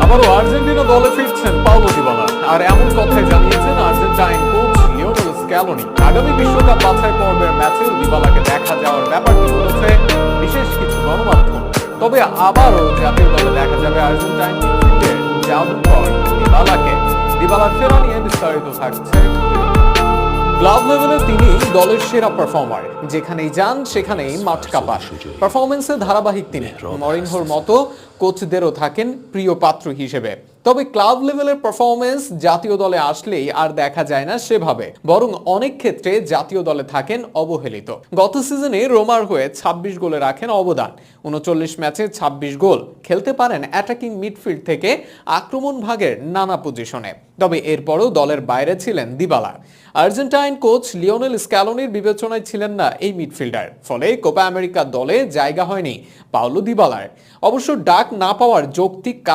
আবারও আর্জেন্টিনা দলে ফিরছেন পাওলো দিবালা, আর এমন কথাই জানিয়েছেন আর্জেন্টাইন কোচ লিওনেল স্ক্যালোনি। আগামী বিশ্বকাপ বাছাই পর্বের ম্যাচেও দিবালাকে দেখা যাওয়ার ব্যাপারটি বলেছে বিশেষ কিছু গণমাধ্যম। তবে আবারও জাতীয় দলে দেখা যাবে আর্জেন্টাইন মিডফিল্ডের জাদুকর দিবালাকে। দিবালার ফেরা নিয়ে বিস্তারিত থাকছে। ক্লাব লেভেলে তিনি দলের সেরা পারফর্মার, যেখানেই যান সেখানেই মাঠ কাঁপান। পারফরমেন্সে ধারাবাহিক তিনি, মরিনহোর মতো কোচদেরও থাকেন প্রিয় পাত্র হিসেবে। তবে ক্লাব লেভেলের পারফরমেন্স জাতীয় দলে আসলেই আর দেখা যায় না সেভাবে, বরং অনেক ক্ষেত্রে জাতীয় দলে থাকেন অবহেলিত। গত সিজনে রোমার হয়ে 26 গোলে রাখেন অবদান, 39 ম্যাচে 26 গোল, খেলতে পারেন অ্যাটাকিং মিডফিল্ড থেকে আক্রমণ ভাগের নানা পজিশনে। তবে এরপরও দলের বাইরে ছিলেন দিবালা। আর্জেন্টাইন কোচ লিওনেল স্ক্যালোনির বিবেচনায় ছিলেন না এই মিডফিল্ডার, ফলে কোপা আমেরিকা দলে জায়গা হয়নি পাওলো দিবালার। অবশ্য ডাক না পাওয়ার যৌক্তিক কারণ